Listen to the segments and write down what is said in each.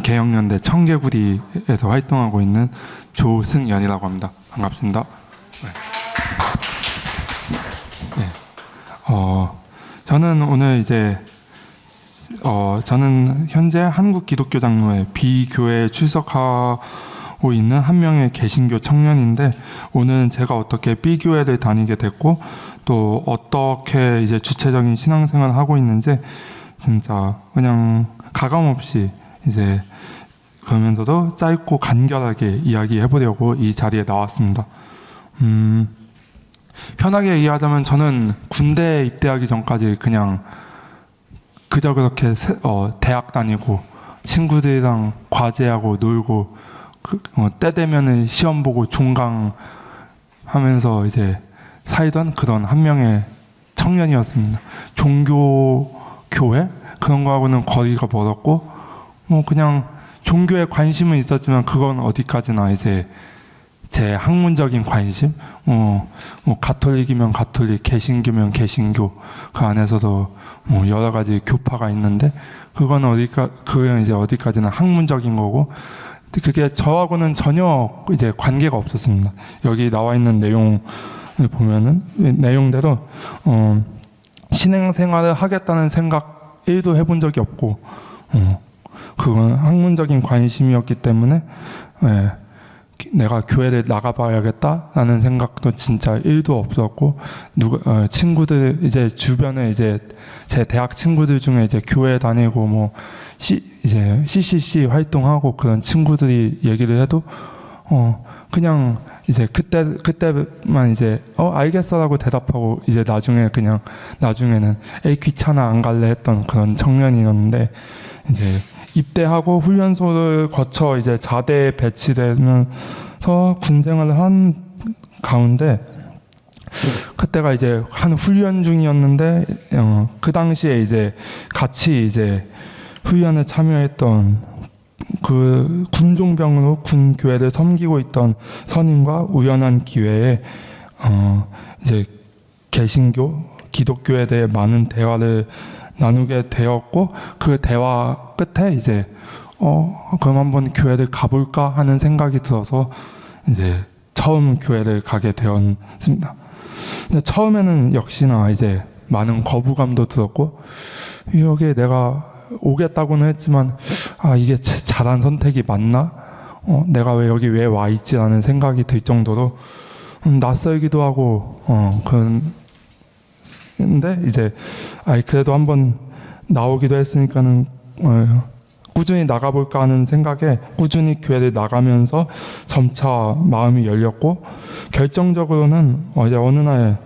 개혁연대 청개구리에서 활동하고 있는 조승연이라고 합니다. 반갑습니다. 네. 저는 오늘 저는 현재 한국기독교장로회 B교회에 출석하고 있는 한 명의 개신교 청년인데, 오늘 제가 어떻게 B교회를 다니게 됐고 또 어떻게 이제 주체적인 신앙생활을 하고 있는지 진짜 그냥 가감없이 이제 그러면서도 짧고 간결하게 이야기해 보려고 이 자리에 나왔습니다. 편하게 얘기하자면 저는 군대에 입대하기 전까지 그냥 그저 그렇게 대학 다니고 친구들이랑 과제하고 놀고 때 되면은 시험 보고 종강하면서 이제 살던 그런 한 명의 청년이었습니다. 종교 교회 그런 거하고는 거리가 멀었고 그냥 종교에 관심은 있었지만 그건 어디까지나 이제 제 학문적인 관심, 가톨릭이면 가톨릭, 개신교면 개신교, 그 안에서도 여러 가지 교파가 있는데 그건 이제 어디까지나 학문적인 거고, 그게 저하고는 전혀 이제 관계가 없었습니다. 여기 나와 있는 내용을 보면은 내용대로 신앙생활을 하겠다는 생각 1도 해본 적이 없고, 그건 학문적인 관심이었기 때문에 내가 교회를 나가봐야겠다라는 생각도 진짜 1도 없었고, 친구들 이제 주변에 이제 제 대학 친구들 중에 이제 교회 다니고 이제 CCC 활동하고 그런 친구들이 얘기를 해도 그냥 이제 그때만 이제 알겠어라고 대답하고 이제 나중에는 에이 귀찮아 안 갈래 했던 그런 청년이었는데, 이제 입대하고 훈련소를 거쳐 이제 자대에 배치되면서 군생활을 한 가운데, 그때가 이제 한 훈련 중이었는데 그 당시에 이제 같이 이제 훈련에 참여했던 그 군종병으로 군 교회를 섬기고 있던 선임과 우연한 기회에 이제 개신교, 기독교에 대해 많은 대화를 나누게 되었고, 그 대화 끝에 이제 그럼 한번 교회를 가볼까 하는 생각이 들어서 이제 처음 교회를 가게 되었습니다. 근데 처음에는 역시나 이제 많은 거부감도 들었고, 여기에 내가 오겠다고는 했지만 이게 잘한 선택이 맞나? 내가 왜 여기 왜 와 있지라는 생각이 들 정도로 낯설기도 하고 근데 이제 그래도 한번 나오기도 했으니까는 꾸준히 나가볼까 하는 생각에 꾸준히 교회를 나가면서 점차 마음이 열렸고, 결정적으로는 이제 어느 날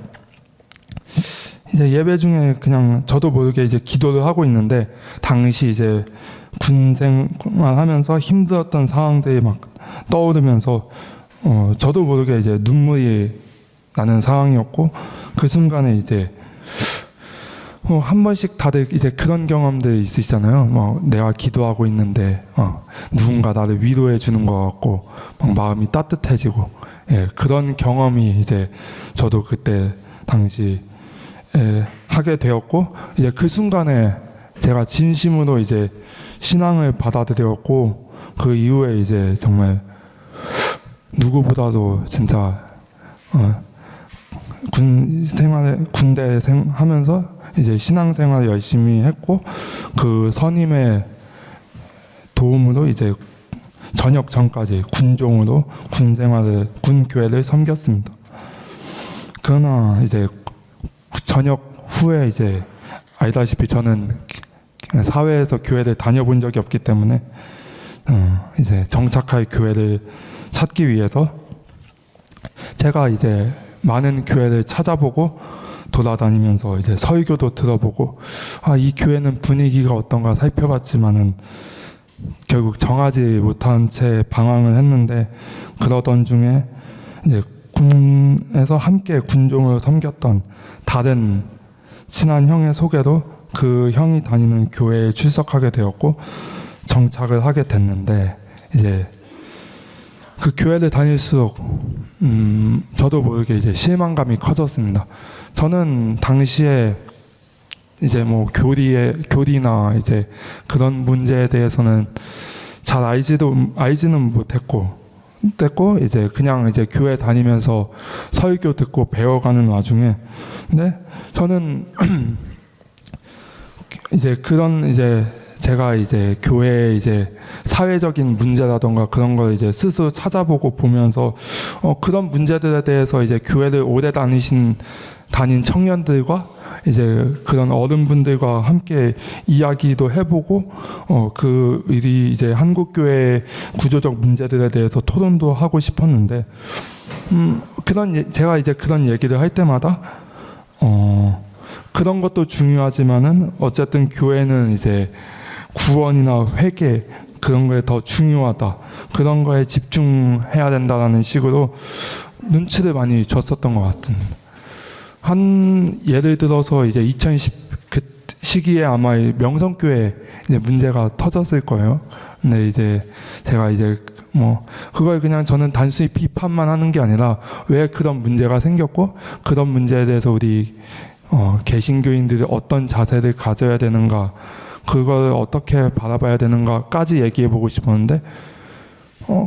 이제 예배 중에 그냥 저도 모르게 이제 기도를 하고 있는데, 당시 이제 군생활하면서 힘들었던 상황들이 막 떠오르면서 저도 모르게 이제 눈물이 나는 상황이었고, 그 순간에 이제 한 번씩 다들 이제 그런 경험들 있으시잖아요. 내가 기도하고 있는데 누군가 나를 위로해 주는 것 같고 막 마음이 따뜻해지고, 그런 경험이 이제 저도 그때 당시 하게 되었고, 이제 그 순간에 제가 진심으로 이제 신앙을 받아들였고, 그 이후에 이제 정말 누구보다도 진짜 군대 하면서 이제 신앙생활 열심히 했고, 그 선임의 도움으로 이제 전역 전까지 군종으로 군교회를 섬겼습니다. 그러나 이제 전역 후에 이제 알다시피 저는 사회에서 교회를 다녀본 적이 없기 때문에 이제 정착할 교회를 찾기 위해서 제가 이제 많은 교회를 찾아보고 돌아다니면서 이제 설교도 들어보고 이 교회는 분위기가 어떤가 살펴봤지만은 결국 정하지 못한 채 방황을 했는데, 그러던 중에 이제 군에서 함께 군종을 섬겼던 다른 친한 형의 소개로 그 형이 다니는 교회에 출석하게 되었고 정착을 하게 됐는데, 이제 그 교회를 다닐수록 저도 모르게 이제 실망감이 커졌습니다. 저는 당시에 이제 교리나 이제 그런 문제에 대해서는 잘 알지는 못했고 이제 그냥 이제 교회 다니면서 설교 듣고 배워가는 와중에, 근데 저는 이제 그런 이제 제가 이제 교회의 이제 사회적인 문제라던가 그런 걸 이제 스스로 찾아보고 보면서 그런 문제들에 대해서 이제 교회를 오래 다닌 청년들과 이제 그런 어른분들과 함께 이야기도 해보고 그 일이 이제 한국 교회의 구조적 문제들에 대해서 토론도 하고 싶었는데 제가 이제 그런 얘기를 할 때마다 그런 것도 중요하지만은 어쨌든 교회는 이제 구원이나 회개 그런 거에 더 중요하다, 그런 거에 집중해야 된다라는 식으로 눈치를 많이 줬었던 것 같습니다. 한 예를 들어서 이제 2010 그 시기에 아마 명성교회 이제 문제가 터졌을 거예요. 근데 이제 제가 이제 뭐 그걸 그냥 저는 단순히 비판만 하는 게 아니라 왜 그런 문제가 생겼고 그런 문제에 대해서 우리 개신교인들이 어떤 자세를 가져야 되는가, 그걸 어떻게 바라봐야 되는가까지 얘기해보고 싶었는데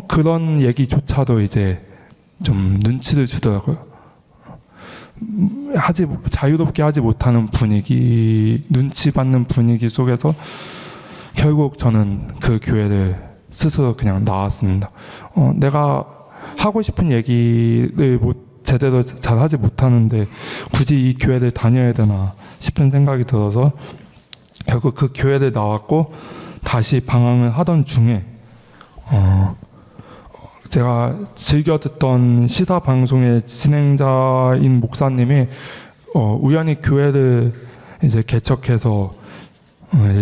그런 얘기조차도 이제 좀 눈치를 주더라고요. 자유롭게 하지 못하는 분위기, 눈치 받는 분위기 속에서 결국 저는 그 교회를 스스로 그냥 나왔습니다. 내가 하고 싶은 얘기를 제대로 잘 하지 못하는데 굳이 이 교회를 다녀야 되나 싶은 생각이 들어서 결국 그 교회를 나왔고 다시 방황을 하던 중에 제가 즐겨 듣던 시사 방송의 진행자인 목사님이 우연히 교회를 이제 개척해서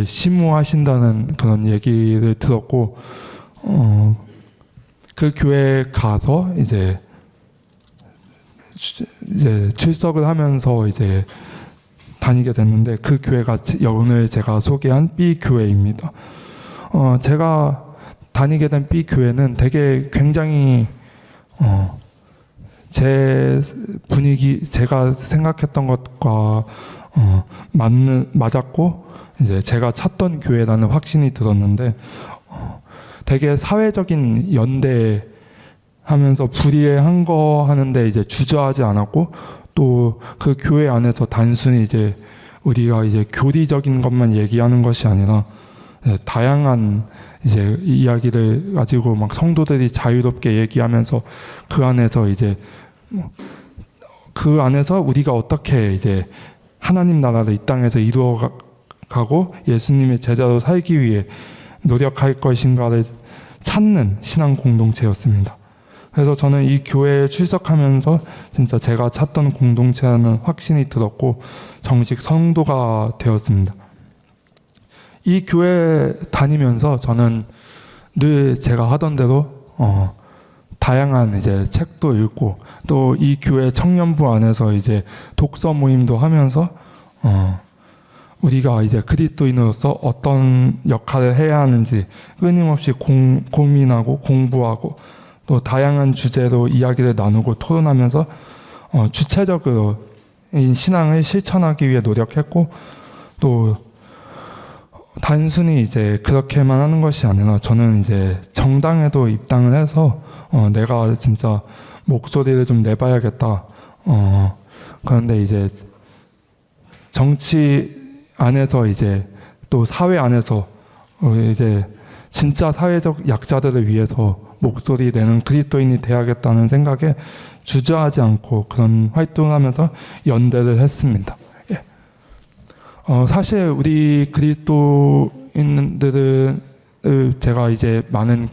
심무하신다는 그런 얘기를 들었고 그 교회에 가서 이제 출석을 하면서 이제 다니게 됐는데 그 교회가 오늘 제가 소개한 B 교회입니다. 제가 다니게 된 B 교회는 되게 굉장히 제 분위기, 제가 생각했던 것과 맞았고 이제 제가 찾던 교회라는 확신이 들었는데 되게 사회적인 연대 하면서 불의한 거 하는데 이제 주저하지 않았고 또 그 교회 안에서 단순히 이제 우리가 이제 교리적인 것만 얘기하는 것이 아니라 다양한 이제 이야기를 가지고 막 성도들이 자유롭게 얘기하면서 그 안에서 이제 그 안에서 우리가 어떻게 이제 하나님 나라를 이 땅에서 이루어가고 예수님의 제자로 살기 위해 노력할 것인가를 찾는 신앙 공동체였습니다. 그래서 저는 이 교회에 출석하면서 진짜 제가 찾던 공동체라는 확신이 들었고 정식 성도가 되었습니다. 이 교회 다니면서 저는 늘 제가 하던 대로 다양한 이제 책도 읽고 또 이 교회 청년부 안에서 이제 독서 모임도 하면서 우리가 이제 그리스도인으로서 어떤 역할을 해야 하는지 끊임없이 고민하고 공부하고 또 다양한 주제로 이야기를 나누고 토론하면서 주체적으로 이 신앙을 실천하기 위해 노력했고 또 단순히 이제 그렇게만 하는 것이 아니라 저는 이제 정당에도 입당을 해서 내가 진짜 목소리를 좀 내봐야겠다. 그런데 이제 정치 안에서 이제 또 사회 안에서 이제 진짜 사회적 약자들을 위해서 목소리 내는 그리스도인이 돼야겠다는 생각에 주저하지 않고 그런 활동을 하면서 연대를 했습니다. 예. 사실 우리 그리스도인들을 제가 이제 많은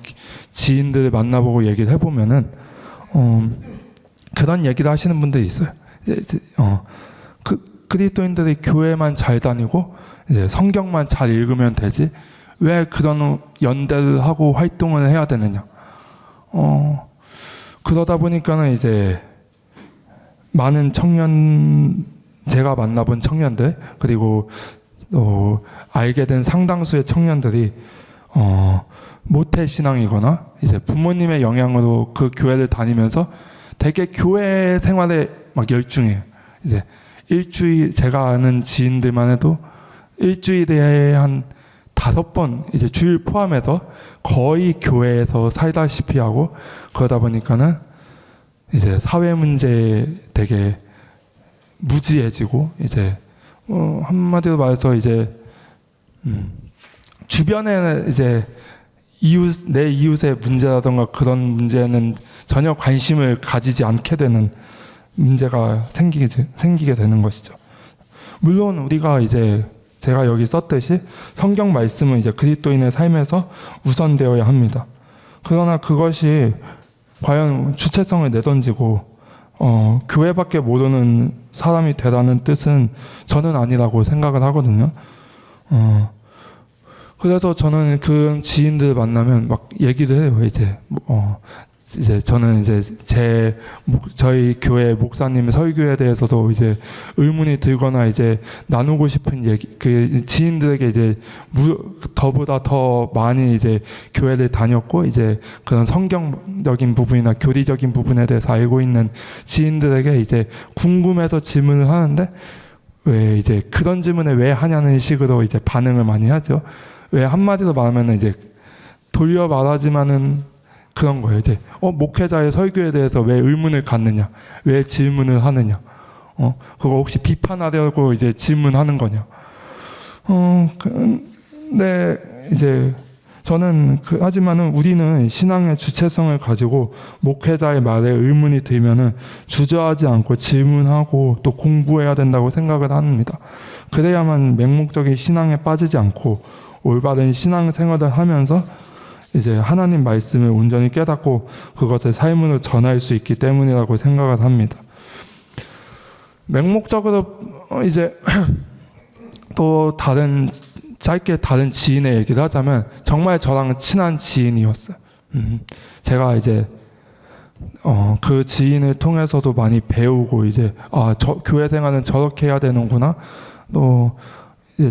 지인들을 만나보고 얘기를 해보면은 그런 얘기를 하시는 분들이 있어요. 그리스도인들이 교회만 잘 다니고 이제 성경만 잘 읽으면 되지 왜 그런 연대를 하고 활동을 해야 되느냐. 그러다 보니까는 이제 많은 제가 만나본 청년들 그리고 알게 된 상당수의 청년들이 모태 신앙이거나 이제 부모님의 영향으로 그 교회를 다니면서 되게 교회 생활에 막 열중해요. 이제 제가 아는 지인들만 해도 일주일에 한 5번 이제 주일 포함해서 거의 교회에서 살다시피 하고 그러다 보니까는 이제 사회 문제에 되게 무지해지고 이제 한마디로 말해서 이제 주변에는 이제 내 이웃의 문제라던가 그런 문제는 전혀 관심을 가지지 않게 되는 문제가 생기게 되는 것이죠. 물론 우리가 이제 제가 여기 썼듯이 성경 말씀은 이제 그리스도인의 삶에서 우선되어야 합니다. 그러나 그것이 과연 주체성을 내던지고 교회밖에 모르는 사람이 되라는 뜻은 저는 아니라고 생각을 하거든요. 그래서 저는 그 지인들 만나면 막 얘기를 해요. 이제 저는 이제 저희 교회 목사님 설교에 대해서도 이제 의문이 들거나 이제 나누고 싶은 얘기, 그 지인들에게 이제 더보다 더 많이 이제 교회를 다녔고 이제 그런 성경적인 부분이나 교리적인 부분에 대해서 알고 있는 지인들에게 이제 궁금해서 질문을 하는데 왜 이제 그런 질문을 왜 하냐는 식으로 이제 반응을 많이 하죠. 왜 한마디로 말하면 이제 돌려 말하지만은 그런 거예요. 이제 목회자의 설교에 대해서 왜 의문을 갖느냐, 왜 질문을 하느냐, 그거 혹시 비판하려고 이제 질문하는 거냐. 근데 이제 저는 하지만은 우리는 신앙의 주체성을 가지고 목회자의 말에 의문이 들면은 주저하지 않고 질문하고 또 공부해야 된다고 생각을 합니다. 그래야만 맹목적인 신앙에 빠지지 않고 올바른 신앙 생활을 하면서 이제 하나님 말씀을 온전히 깨닫고 그것을 삶으로 전할 수 있기 때문이라고 생각을 합니다. 맹목적으로 이제 또 짧게 다른 지인의 얘기를 하자면 정말 저랑 친한 지인이었어요. 제가 이제 그 지인을 통해서도 많이 배우고 이제 교회 생활은 저렇게 해야 되는구나. 또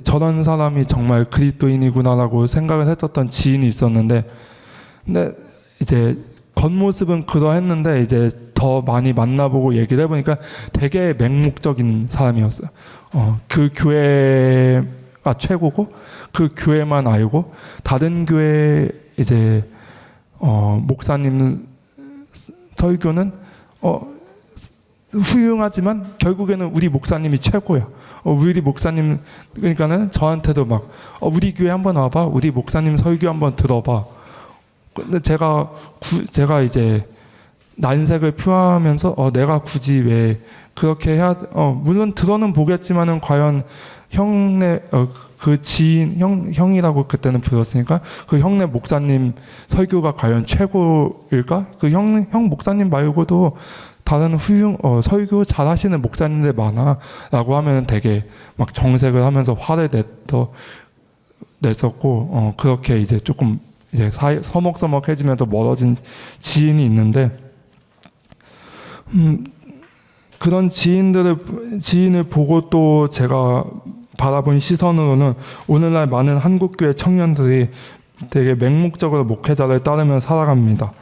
저런 사람이 정말 그리스도인이구나라고 생각을 했었던 지인이 있었는데, 근데 이제 겉모습은 그러했는데 이제 더 많이 만나보고 얘기를 해보니까 되게 맹목적인 사람이었어요. 그 교회가 최고고 그 교회만 알고 다른 교회 이제 목사님 설교는 훌륭하지만 결국에는 우리 목사님이 최고야. 우리 목사님 그러니까는 저한테도 막 우리 교회 한번 와봐. 우리 목사님 설교 한번 들어봐. 근데 제가 이제 난색을 표하면서 내가 굳이 왜 그렇게 해야 물론 들어는 보겠지만은 과연 형네 그 지인 형이라고 그때는 불렀으니까 그 형네 목사님 설교가 과연 최고일까? 그 형 목사님 말고도 다른 설교 잘하시는 목사님들 많아라고 하면 되게 막 정색을 하면서 화를 냈었고 그렇게 이제 조금 이제 서먹서먹해지면서 멀어진 지인이 있는데 그런 지인을 보고 또 제가 바라본 시선으로는 오늘날 많은 한국교회 청년들이 되게 맹목적으로 목회자를 따르며 살아갑니다.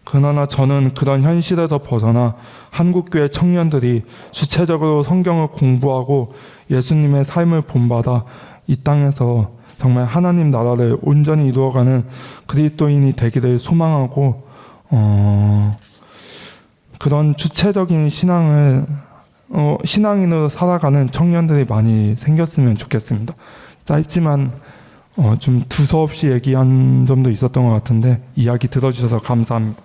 그러나 저는 그런 현실에서 벗어나 한국교회 청년들이 주체적으로 성경을 공부하고 예수님의 삶을 본받아 이 땅에서 정말 하나님 나라를 온전히 이루어가는 그리스도인이 되기를 소망하고 그런 주체적인 신앙인으로 살아가는 청년들이 많이 생겼으면 좋겠습니다. 짧지만 좀 두서없이 얘기한 점도 있었던 것 같은데 이야기 들어주셔서 감사합니다.